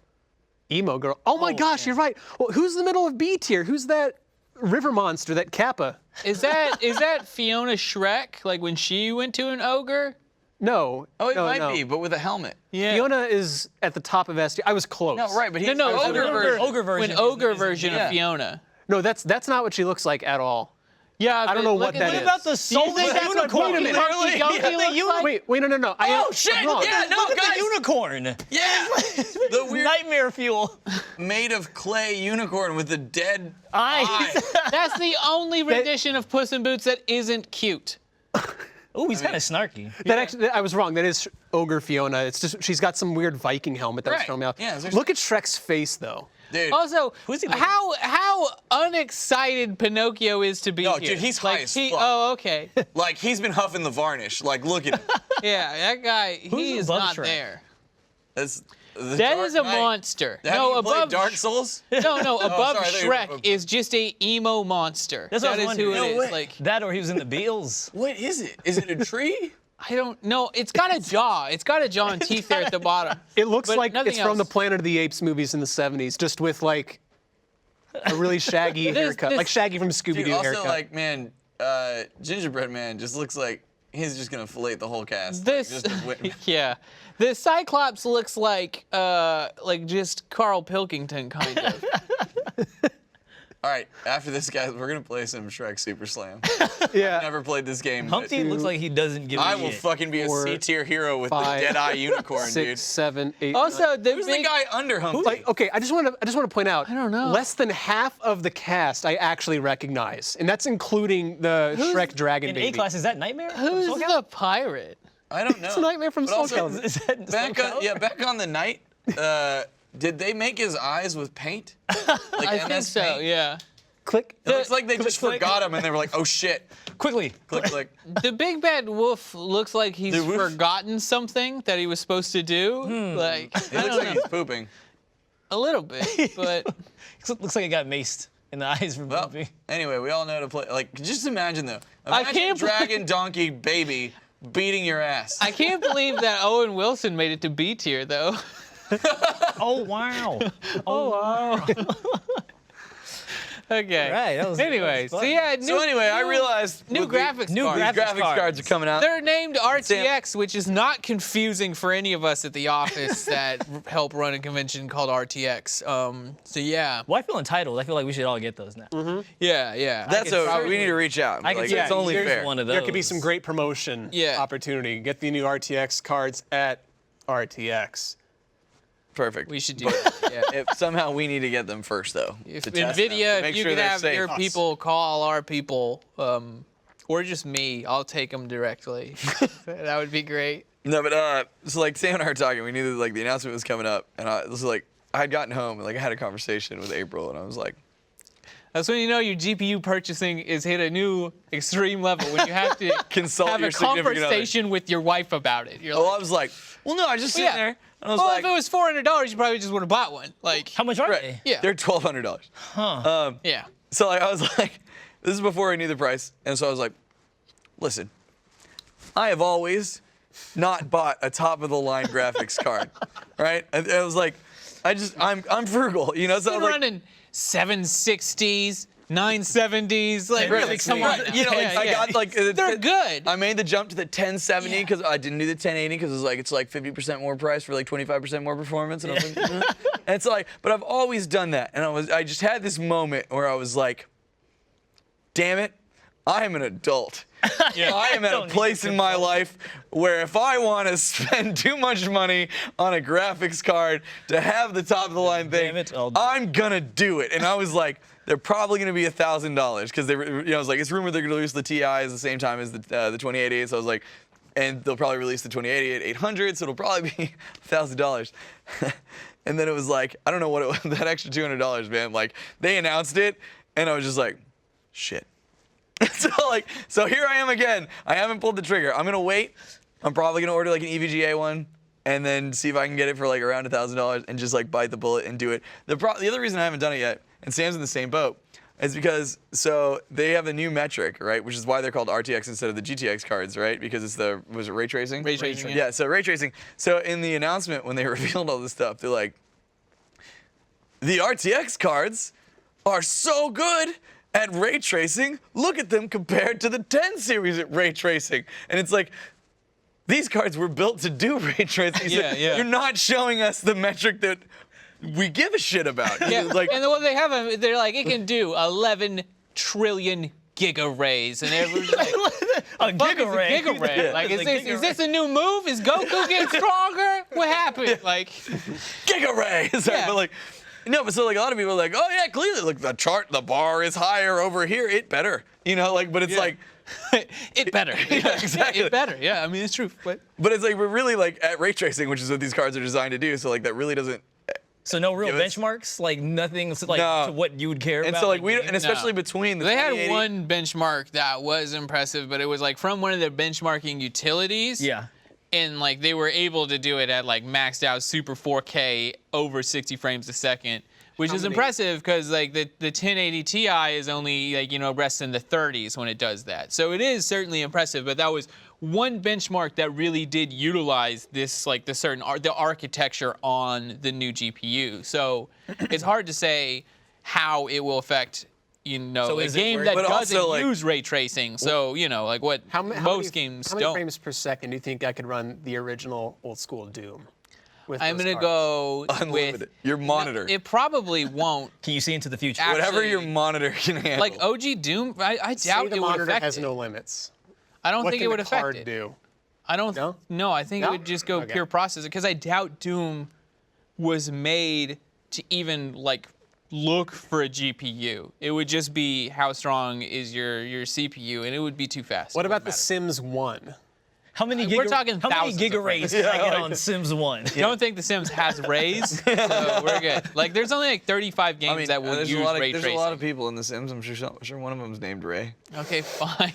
emo girl. Oh my gosh, you're right. Well, who's the middle of B tier? Who's that river monster? That Kappa? is that Fiona Shrek? Like when she went to an ogre? No. Oh, it no, might no. be, but with a helmet. Yeah. Fiona is at the top of S tier. I was close. No, right, but he's No, the ogre version. Ogre version. When ogre is- version yeah. of Fiona. No, that's not what she looks like at all. Yeah, I don't but know look what at that the- is. What about the Do you soulless think that's what unicorn? Humpty Dumpty Yeah, the looks uni- like? Wait, no. Oh shit! I'm wrong. Yeah, no, Look at guys. the unicorn. Yeah, the weird Nightmare fuel. made of clay unicorn with the dead Eyes. eye. That's the only rendition of Puss in Boots that isn't cute. Oh, he's kind of snarky. That actually, I was wrong. That is Ogre Fiona. It's just she's got some weird Viking helmet that was Right. thrown out. Yeah, there's- Look at Shrek's face though. Dude, Also, Who's he looking- how unexcited Pinocchio is to be No, here. dude, he's high like, as fuck. Oh, okay. like he's been huffing the varnish. Like, look at him. Yeah, that guy, he is above not Shrek? there. That's the That Dark is a Knight. monster. Have No, you played above Dark Souls? No, above sorry, I thought you were- Shrek is just a emo monster. That's what I That was is who wondering. it No is. way. Like That or he was in the Beals. What is it? Is it a tree? I don't know. It's got a jaw. It's got a jaw and teeth there at the bottom. It looks But like nothing it's from the else. Planet of the Apes movies in the 70s, just with like a really shaggy haircut, this- like Shaggy from Scooby Dude, Doo also haircut. like, man, Gingerbread Man just looks like he's just gonna fillet the whole cast. This, Like, just to win. yeah, the Cyclops looks like just Carl Pilkington kind of. All right, after this, guys, we're gonna play some Shrek Super Slam. yeah. Never played this game. but Humpty looks like he doesn't give a I shit. will fucking be a Four, C-tier hero with the five, dead-eye unicorn, 6, dude. 7, 8. Also, the Who's big the guy under Humpty? Like, okay, I just want to point out. I don't know. Less than half of the cast I actually recognize, and that's including the Shrek Dragon In baby. A-class, is that Nightmare? who's From Soul the pirate? I don't know. It's a Nightmare from But Soul also, Calibur. Is that Back Soul on, Calibur? yeah, back on the night. Did they make his eyes with paint? Like I MS think so. Paint? Yeah. Click. It looks like they just click. forgot him and they were like, oh shit. Quickly. Click, click. The big bad wolf looks like he's The wolf? forgotten something that he was supposed to do. Like It I looks don't like know, he's pooping. a little bit, but Looks like it got maced in the eyes from Well, Humpty. anyway, we all know how to play. Like, just imagine though. Imagine can't dragon donkey baby beating your ass. I can't believe that Owen Wilson made it to B tier though. Oh, wow. Oh wow. Okay. Right, that was- anyway, that was so yeah, So anyway, I realized new with the- graphics new cards. These graphics cards are coming out. They're named RTX, which is not confusing for any of us at the office that help run a convention called RTX. So yeah, Well, I feel entitled. I feel like we should all get those now. yeah. That's could a, certainly- we need to reach out. I can Like, see it's only here's fair. one of those. There could be some great promotion Yeah. opportunity. Get the new RTX cards at RTX. Perfect. We should do that. Yeah. If somehow we need to get them first though. If to test them, to NVIDIA, make if you sure could they're have safe. your people call our people, or just me, I'll take them directly. That would be great. No, but so like Sam and I were talking. We knew that like the announcement was coming up, and I was like, I had gotten home and like I had a conversation with April, and I was like, That's when you know your GPU purchasing is hit a new extreme level when you have to Consult have your a significant other. conversation with your wife about it. You're well, like, I was like, well, no, I just sitting yeah. there, and I was well, like, if it was $400, you probably just would have bought one. Like, How much are right, they? Yeah. they're $1,200. yeah. So like, I was like, this is before I knew the price, and so I was like, listen, I have always not bought a top of the line graphics card, right? And I was like, I'm frugal, you know. So I Been was like, running 760s, 970s, like Right, really, come on. you know, like, Yeah, I yeah. got like They're good. I made the jump to the 1070 Yeah. because I didn't do the 1080 because it's like 50% more price for like 25% more performance, and I was like, and it's like, but I've always done that, and I just had this moment where I was like, damn it, I am an adult. Yeah. I am at a don't need place to in my control. life where if I want to spend too much money on a graphics card to have the top of the line thing, Damn it, I'll do it. I'm gonna do it. And I was like, they're probably gonna be $1,000 because they were, I was like, it's rumored they're gonna release the TI at the same time as the 2088. So I was like, and they'll probably release the 2080 at 800, so it'll probably be $1,000. And then it was like, I don't know what it was, that extra $200, man. Like they announced it, and I was just like, shit. So here I am again. I haven't pulled the trigger. I'm gonna wait. I'm probably gonna order like an EVGA one, and then see if I can get it for like around $1,000 and just like bite the bullet and do it. The other reason I haven't done it yet, and Sam's in the same boat, is because so they have a new metric, right? Which is why they're called RTX instead of the GTX cards, right? Because it's was it ray tracing? Ray tracing, yeah. Yeah. So ray tracing. So in the announcement when they revealed all this stuff, they're like, the RTX cards are so good at ray tracing. Look at them compared to the 10 series at ray tracing. And it's like, these cards were built to do ray tracing. Yeah, yeah. You're not showing us the metric that we give a shit about. Yeah, Like, and what they have, they're like, it can do 11 trillion gigaраys, and everyone's like, A fuck is a gigaray. gigaray? Yeah. Like, It's a is this a new move? Is Goku getting stronger? What happened? Like, giga ray. Sorry, Yeah. but like, no, but so like a lot of people are like, oh yeah, clearly, look, the bar is higher over here. It better, like, but it's Yeah. like, it better. Yeah, exactly. It better. Yeah, I mean, it's true. But but it's like we're really like at ray tracing, which is what these cards are designed to do. So like that really doesn't. So no real Yeah, it's- benchmarks, like nothing like No. to what you would care And about. so like we, games? and especially between the they had 2080 one benchmark that was impressive, but it was like from one of their benchmarking utilities. Yeah. And like they were able to do it at like maxed out super 4K over 60 frames a second, which is many- impressive because like the 1080 Ti is only like rests in the 30s when it does that. So it is certainly impressive, but that was one benchmark that really did utilize this like the architecture on the new GPU. So it's hard to say how it will affect So a is it game worth- that But doesn't also, like- use ray tracing. So like what most games How many don't. frames per second do you think I could run the original old school Doom? With I'm those gonna cards? go unlimited. with Your monitor, It probably won't. Can you see into the future? Actually- whatever your monitor can handle. Like OG Doom, I Say doubt the it would monitor affect has it. no limits. I don't What think can it would the affect card it. do? I don't. No? No, I think No? it would just go Okay. pure processor because I doubt Doom was made to even like look for a GPU. It would just be how strong is your CPU, and it would be too fast. What It about wouldn't the Sims 1? How many We're talking how many thousands of giga rays can I get on Sims 1? matter. Don't think The Sims has rays, so we're good. Like, there's only like 35 games that will there's use a lot of, ray there's tracing. a lot of people in The Sims. I'm sure one of them is named Ray. Okay, fine.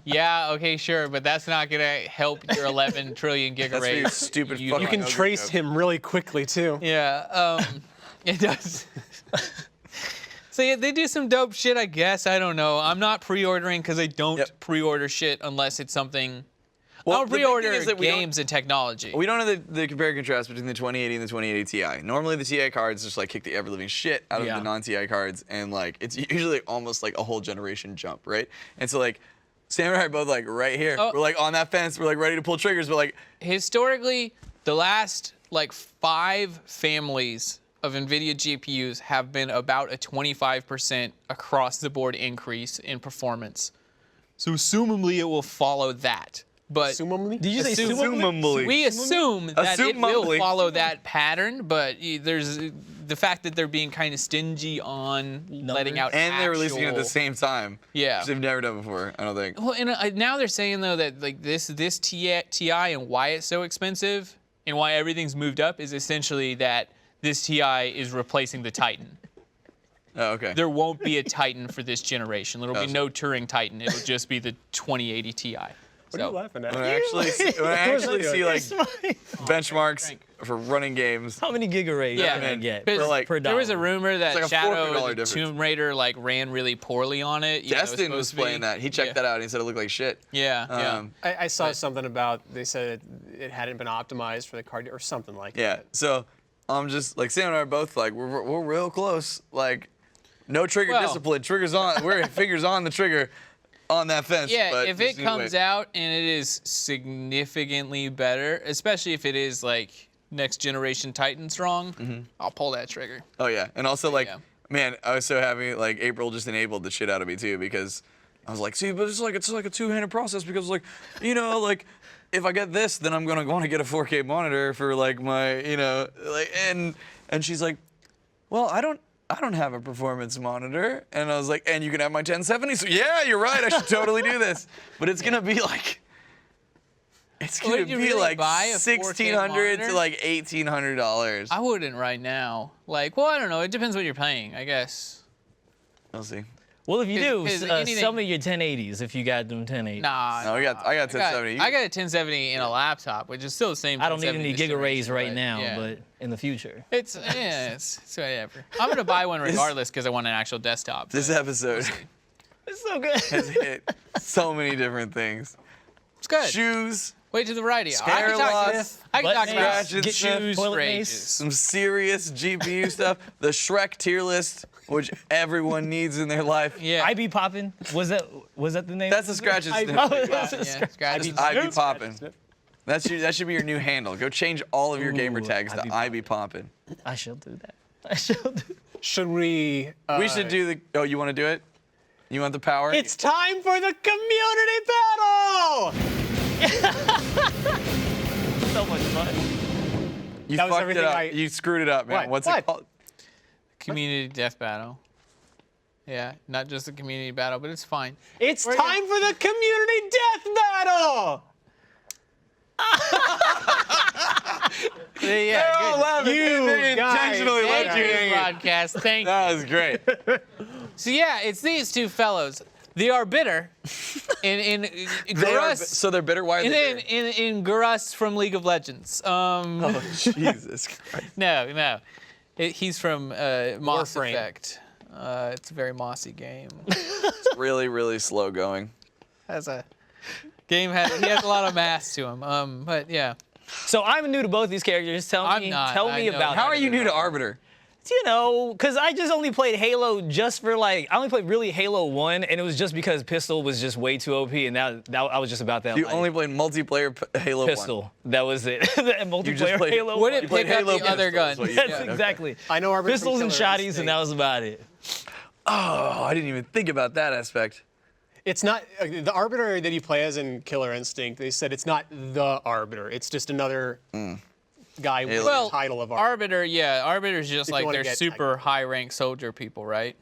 Yeah, okay, sure, but that's not gonna help your 11 trillion That's for your gigabytes. stupid You fucking. You can ogre trace joke. him really quickly too. Yeah, it does. So yeah, they do some dope shit, I guess. I don't know. I'm not pre-ordering because I don't Yep. pre-order shit unless it's something. Well, I don't the big thing pre-order is that we don't- games and technology. We don't know the compare and contrast between the 2080 and the 2080 Ti. Normally the Ti cards just like kick the ever living shit out of Yeah. the non-Ti cards, and like it's usually almost like a whole generation jump, right? And so like Sam and I are both like right here. Oh. We're like on that fence. We're like ready to pull triggers, but like Historically, the last like 5 families of NVIDIA GPUs have been about a 25% across the board increase in performance. So assumably it will follow that. But Assumably? Did you say Assumably. we assume that it will Assumably. follow that pattern, but there's the fact that they're being kind of stingy on letting out and they're releasing it at the actual- same time. Yeah. Which they've never done before, I don't think. Well, and now they're saying though that like this TI and why it's so expensive and why everything's moved up is essentially that this TI is replacing the Titan. Oh, okay. There won't be a Titan for this generation. There will be Oh. no Turing Titan. It'll just be the 2080 Ti. What are you laughing at? When I actually see like benchmarks for running games. How many giga rays Yeah, can I get? because like- per there was a dollar? rumor that like a Shadow $400 of the difference. Tomb Raider like ran really poorly on it. You know, it's Destin was supposed to be- playing that. He checked yeah. that out and he said it looked like shit. Yeah, yeah. Um, I saw something about they said it hadn't been optimized for the card or something like Yeah. that. So I'm just like Sam and I are both like we're real close. Like no trigger Well- discipline. Triggers on. We're fingers on the trigger on that fence. Yeah, but if just it need to comes wait. out and it is significantly better, especially if it is like next generation Titan strong, I'll pull that trigger. Oh yeah, and also like Yeah. man, I was so happy like April just enabled the shit out of me too because I was like, see, but it's like a two-handed process because like, like if I get this, then I'm gonna want to get a 4K monitor for like my, like and she's like, well, I don't have a performance monitor, and I was like, and you can have my 1070. So yeah, you're right. I should totally do this, but it's gonna be like. It's gonna Would you be really like buy a 4K $1,600 monitor? to like $1,800. I wouldn't right now. Like, well, I don't know. It depends what you're playing, I guess. We'll see. Well, if you do, 'Cause anything- sell me your 1080s if you got them 1080s. Nah. No, I got 1070. I got a 1070 in a laptop, which is still the same. I don't even 1070 need Giga Rays generation, right but, now, yeah. but in the future. It's whatever. I'm gonna buy one regardless because I want an actual desktop. This but episode It's so good. has hit so many different things. it's good. Shoes, Wait to the right here. I Hair can talk, loss, I can butt talk nails, about scratch and get sniff, shoes, for toilet ages. mace. some serious GPU stuff, the Shrek tier list, which everyone needs in their life. Yeah. I be popping. Was that the name? That's a scratch and sniff. Oh, thing. that's a yeah, scratch. scratch. I be popping. That should be your new handle. Go change all of your gamer Ooh, tags I to be I be popping. I shall do that. I shall do. Should we? We should do the. Oh, you want to do it? You want the power? It's time for the community battle. So much fun. You That was fucked it everything up. You screwed it up, man. What? What's What? it called? Community death battle. Yeah, not just a community battle, but it's fine. It's time for the community death battle. Yeah, good. laughing. You They guys. intentionally let Thank you you, hang it. broadcast. Thank you. That was great. So yeah, it's these two fellows. They are bitter in They are, Garus. so they're bitter. Why are in, they bitter? in Garus from League of Legends. Oh, Jesus Christ. No. He's from Moss Warframe. Effect. It's a very mossy game. It's really, really slow going. He has a lot of mass to him. But yeah. So I'm new to both these characters. Tell I'm me, not. tell I me know about. that. How are you new to Arbiter? Because I just only played Halo just for I only played really Halo 1, and it was just because Pistol was just way too OP, and that I was just about that. You life. only played multiplayer Halo 1. Pistol. That was it. The multiplayer played- Halo. Would 1. it You played pick up Halo the other Pistol, is gun? what you Yes, said. Okay. exactly. I know Arbiter Pistols from and Killer shotties, Instinct. and that was about it. Oh, I didn't even think about that aspect. It's not the Arbiter that you play as in Killer Instinct. They said it's not the Arbiter. It's just another guy with Well, the title of Arbiter. Arbiter's just you like wanna they're get super high rank soldier people, right?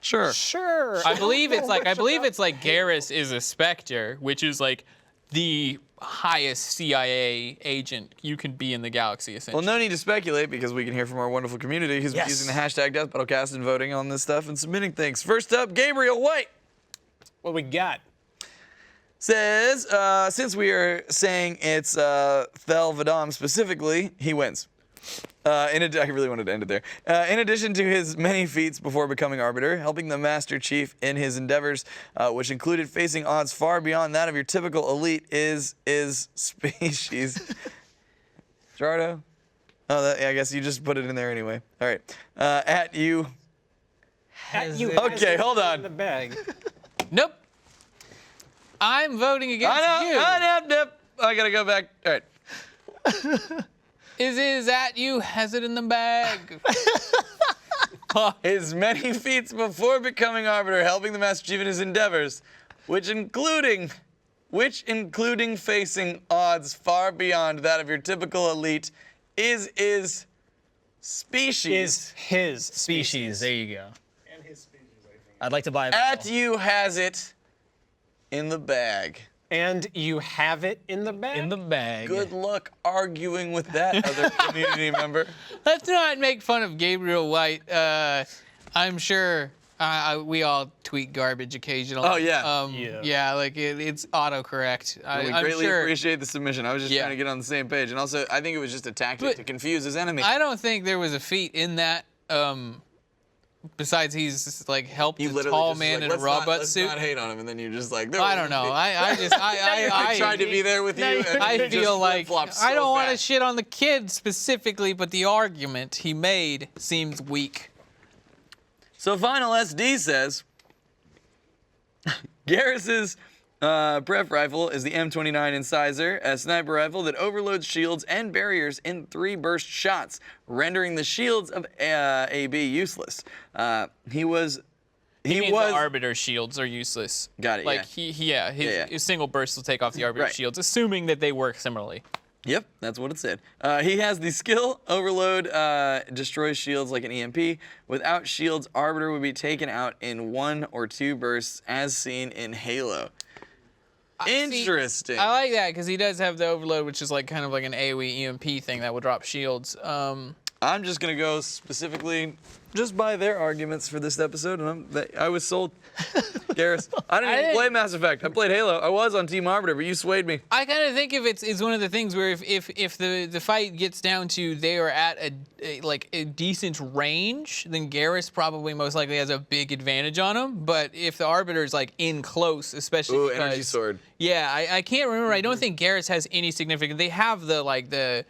Sure. Sure. I believe it's like Garrus is a Spectre, which is like the highest CIA agent you can be in the galaxy, Well, essentially. no need to speculate because we can hear from our wonderful community who's been Yes. using the hashtag DeathBattleCast and voting on this stuff and submitting things. First up, Gabriel White What we got? says, since we are saying it's Thel Vadam specifically, he wins. I really wanted to end it there. In addition to his many feats before becoming Arbiter, helping the Master Chief in his endeavors, which included facing odds far beyond that of your typical elite, is species. Jardo? Oh, I guess you just put it in there anyway. All right. At you. Okay, hold on. The bag. Nope. I'm voting against you. I gotta go back. All right. Is at you? Has it in the bag? His many feats before becoming Arbiter, helping the Master Chief in his endeavors, which including facing odds far beyond that of your typical elite, is species. Is his Species. There you go. And his species, I think. I'd like to buy it. At you has it in the bag. And you have it in the bag? In the bag. Good luck arguing with that other community member. Let's not make fun of Gabriel White. I'm sure we all tweet garbage occasionally. Oh, yeah. Yeah, like it's autocorrect. We I'm greatly sure. appreciate the submission. I was just Yeah. trying to get on the same page. And also, I think it was just a tactic But to confuse his enemy. I don't think there was a feat in that. Besides, he's just, like helped You a literally tall just man like, in a robot let's suit. not hate on him, and then you're just like, I don't know. I tried to be there with you. And I you just feel like flip-flopped I so don't want to fast. shit on the kid specifically, but the argument he made seems weak. So Final SD says, Garrus's pref rifle is the M29 Incisor, a sniper rifle that overloads shields and barriers in 3 burst shots, rendering the shields of AB useless. He was He means was the Arbiter shields are useless. Got it, Like yeah. his single burst will take off the Arbiter Right. shields, assuming that they work similarly. Yep, that's what it said. He has the skill Overload, destroys shields like an EMP. Without shields, Arbiter would be taken out in 1 or 2 bursts, as seen in Halo. Interesting. I like that because he does have the Overload, which is like kind of like an AoE EMP thing that will drop shields. I'm just gonna go specifically just by their arguments for this episode, and I was sold. Garrus, I didn't even play Mass Effect. I played Halo. I was on Team Arbiter, but you swayed me. I kind of think if it's one of the things where if the fight gets down to they are at a decent range, then Garrus probably most likely has a big advantage on him. But if the Arbiter's like in close, especially because, Energy Sword. Yeah, I can't remember. I don't think Garrus has any significant. They have the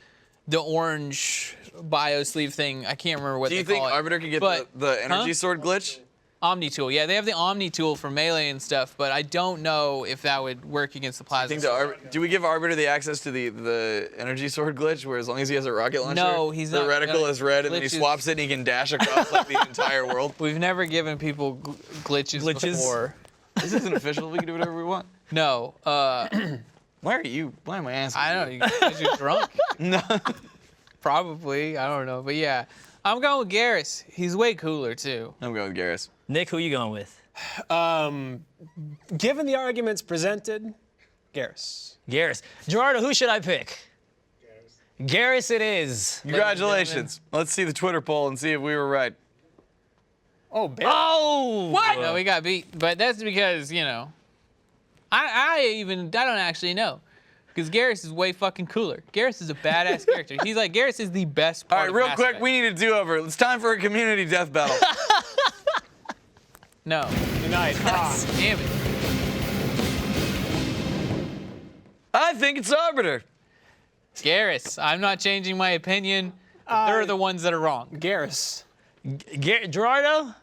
orange bio sleeve thing. I can't remember what Do they you think call it. Arbiter can get But- the energy huh? sword glitch? Omni tool. Yeah, they have the Omni tool for melee and stuff, but I don't know if that would work against the plasma. Do we give Arbiter the access to the energy sword glitch, where as long as he has a rocket launcher, No, he's the not. reticle is red, and then he Glitches. swaps it and he can dash across like the entire world? We've never given people glitches before. This isn't official. We can do whatever we want. No. Why am I asking? I don't know. Because you're drunk. No. Probably. I don't know. But yeah, I'm going with Garrus. He's way cooler too. I'm going with Garrus. Nick, who you going with? Given the arguments presented, Garrus. Garrus. Gerardo, who should I pick? Garrus it is. Congratulations. Let's see the Twitter poll and see if we were right. Oh, Ben. Oh! What? No, we got beat. But that's because, I don't actually know. Because Garrus is way fucking cooler. Garrus is a badass character. Garrus is the best part All right, of real Mass quick, Effect. we need a do-over. It's time for a community death battle. No. Denied. Damn it. I think it's Arbiter. Garrus. I'm not changing my opinion. They're the ones that are wrong. Garrus. Gerardo?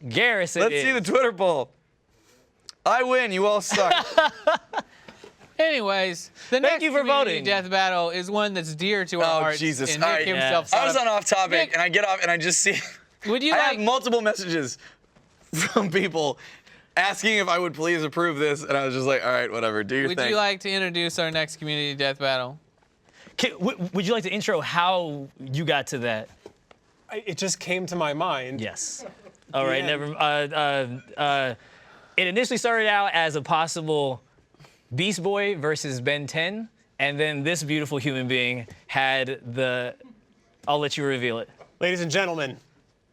Garrus it Let's is. see the Twitter poll. I win. You all suck. Anyways, the next you for community voting. death battle is one that's dear to our Oh, hearts. Jesus. And All Nick right, himself I was set on up- off topic, Nick, and I get off, and I just see Would you I like? have multiple messages from people asking if I would please approve this, and I was just like, all right, whatever, do your Would thing. you like to introduce our next community death battle? Would you like to intro how you got to that? It just came to my mind. Yes. All right, Yeah. it initially started out as a possible Beast Boy versus Ben 10, and then this beautiful human being had the. I'll let you reveal it. Ladies and gentlemen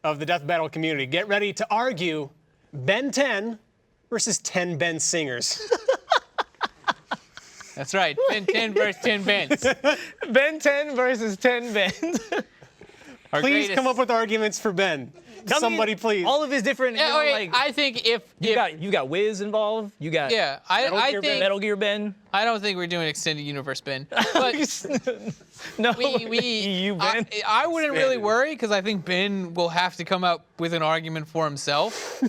of the death battle community, get ready to argue Ben 10 versus 10 Ben singers. That's right. Ben 10 versus 10 Bens. Ben 10 versus 10 Ben. Our Please greatest- come up with arguments for Ben. Somebody, please. All of his different. Yeah, okay, like, I think if you got Wiz involved. You got yeah, I think Metal Gear Ben. I don't think we're doing extended universe Ben, but No, we you Ben. I wouldn't really worry because I think Ben will have to come up with an argument for himself.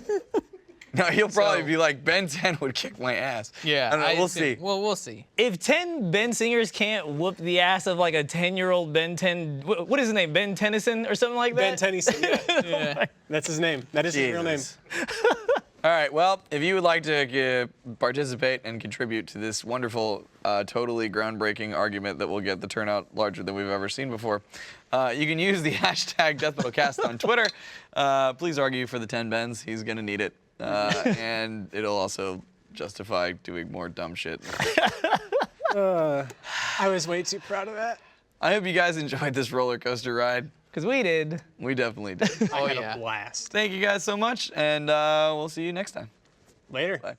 No, he'll probably So- be like, Ben 10 would kick my ass. Yeah, I don't know, we'll think- see. Well, we'll see. If 10 Ben singers can't whoop the ass of like a 10-year-old Ben 10, what is his name? Ben Tennyson or something like Ben that? Tennyson. Yeah. Yeah. That's his name. That is his real name. Jesus. All right, well, if you would like to participate and contribute to this wonderful, totally groundbreaking argument that will get the turnout larger than we've ever seen before, you can use the hashtag DeathMetalCast on Twitter. Please argue for the 10 Bens. He's going to need it. And it'll also justify doing more dumb shit. I was way too proud of that. I hope you guys enjoyed this roller coaster ride. Because we did. We definitely did. Oh I had yeah. a blast. Thank you guys so much, and we'll see you next time. Later. Bye.